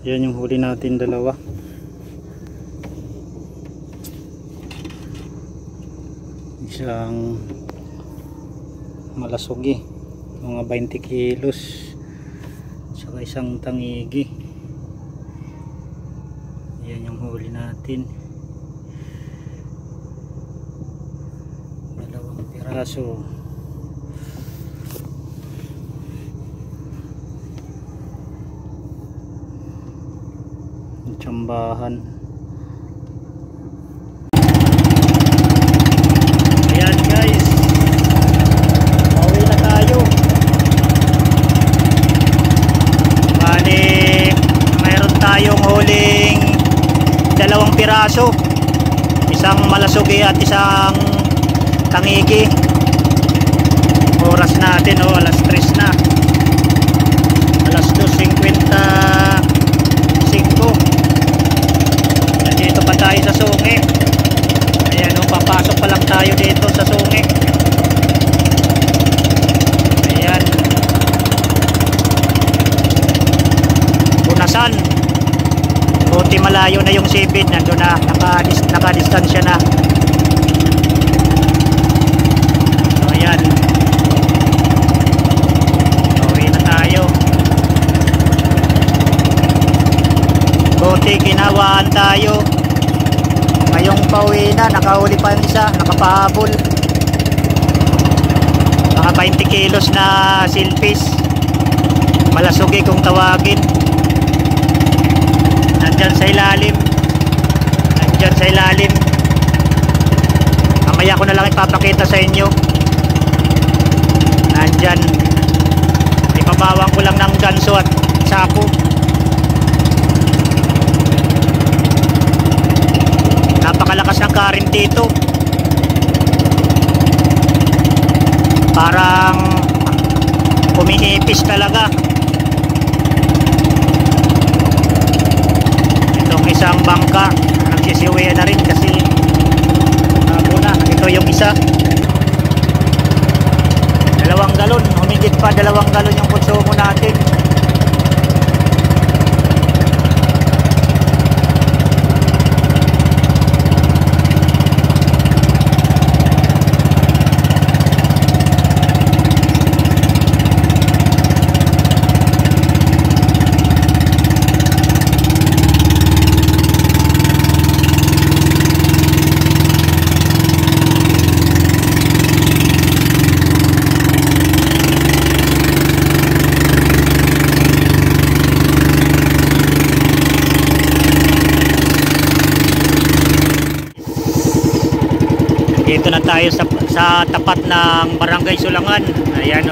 Yan yung huli natin, dalawa. Isang malasugi, mga 20 kilos, saka isang tangigi. Yan yung huli natin, dalawang piraso. Tsambahan. Ayan guys, pauwi na tayo. Bali, mayroon tayong huling dalawang piraso, isang malasugi at isang tangigi. Oras natin alas 3 na, alas 2:55. Nandito pa tayo sa Sungi. Ayan papasok pa lang tayo dito sa Sungi. Ayan, Bunasan. Buti malayo na yung sipid, nandun na, nakadistansya na. So ayan, uwi na tayo. Buti ginawaan tayo. Ngayong pauwi na, nakahuli pa yung isa, nakapahabol. Mga 20 kilos na silpis, malasugi kung tawagin. Nandyan sa ilalim, nandyan sa ilalim. Mamaya ko na lang ipapakita sa inyo. Nandyan, ipabawang ko lang ng ganso at sako. Napakalakas ng current dito, parang umiipis talaga. Itong isang bangka nagsisiwiya na rin kasi na. Ito yung isa, 2 galon, humigit pa 2 galon yung konsumo natin. Dito na tayo sa tapat ng Barangay Sulangan. Ayan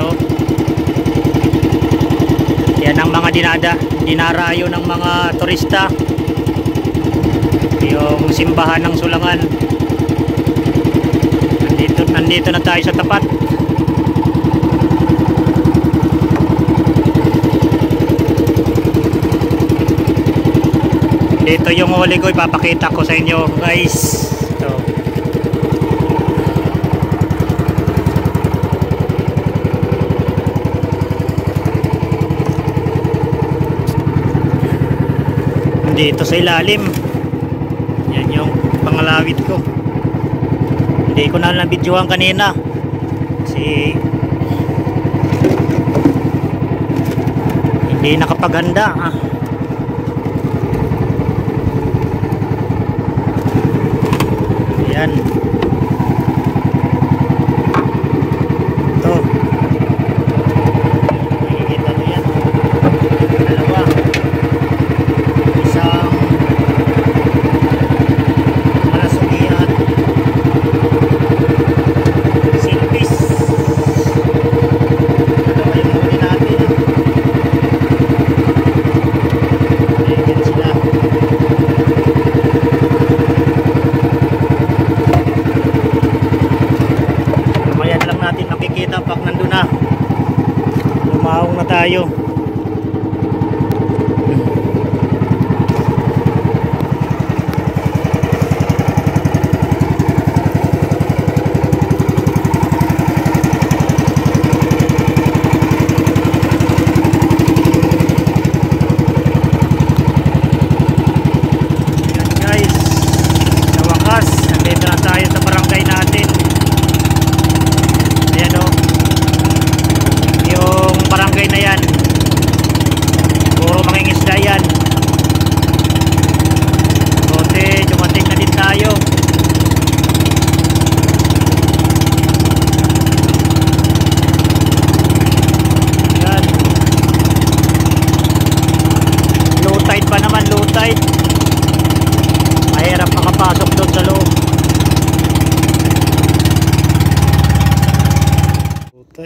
yan ang mga dinarayo ng mga turista, yung simbahan ng Sulangan. Nandito na tayo sa tapat. Dito yung huli ko, ipapakita ko sa inyo guys. Dito sa ilalim, yan yung pangalawit ko. Hindi ko na nabidyohan kanina kasi hindi nakapaganda. Yan ito, makikita nyo yan, dalawa. Makikita pag nandun na, lumaong na tayo.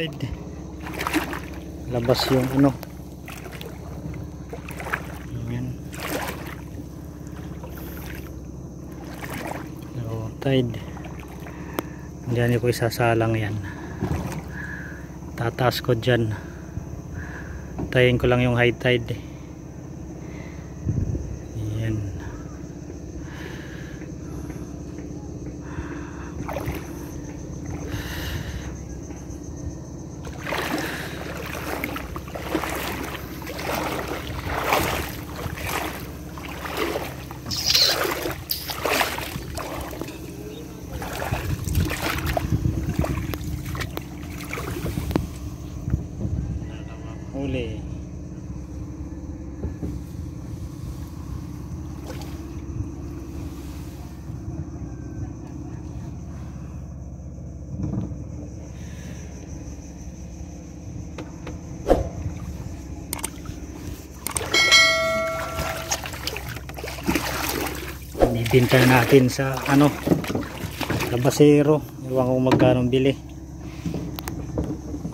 tide. Labas yung ano. Ayan. Low tide. Diyan ko isasalang yan. Tataas ko dyan. Tayin ko lang yung high tide. Ayan. Huli. Ibinta natin sa ano, labasero. Iwan ko magkano bili.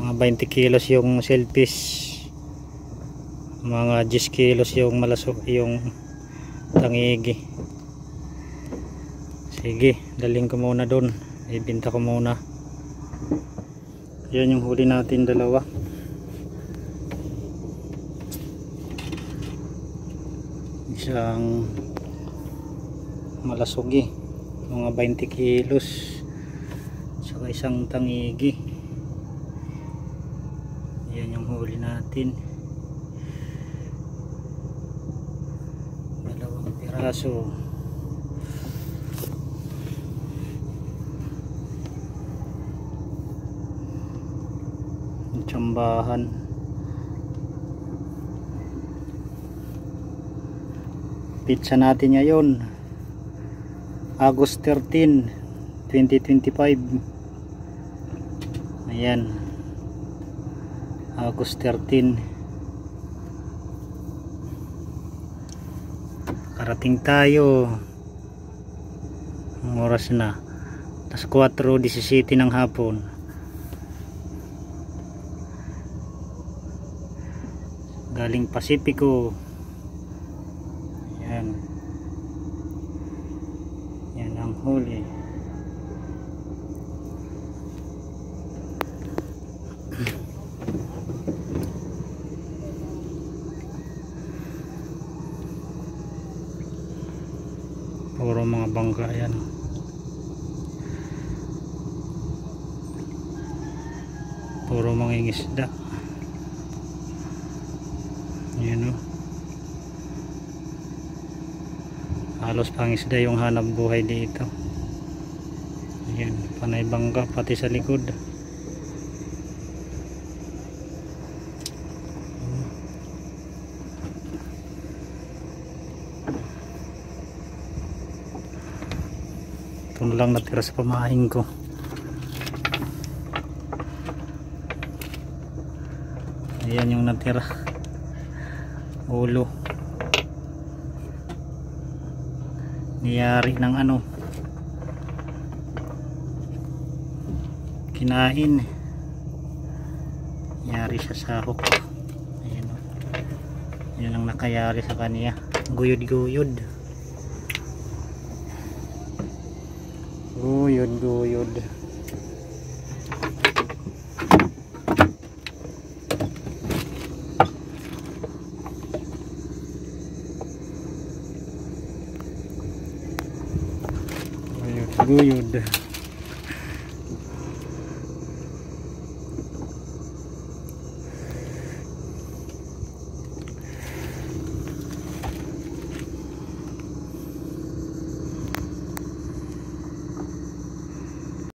Mga 20 kilos yung shellfish. Mga 10 kilos yung malasok, yung tangigi. Sige, daling ko muna doon. Ibinta ko muna. Yan yung huli natin, dalawa. Isang malasugi, mga 20 kilos, saka isang tangigi. Yan yung huli natin. Dalawang piraso. Tsambahan. Pizza natin ngayon August 13, 2025. Ayan, August 13. Karating tayo. Ang oras na alas 4:17 ng hapon. Galing Pasipiko. Ayan. Yan ang huli. Puro mga bangka yan. Puro mga isda. Yan o. Halos pangisda yung hanap buhay dito. Ayan, panay bangka pati sa likod. Ito lang natira sa pamain ko. Ayan yung natira. Ulo. Niyari ng ano, kinain. Yari siya sa hook. Ayan o. Yan ang nakayari sa kanya. Guyod-guyod. Guyod-guyod. Guyod.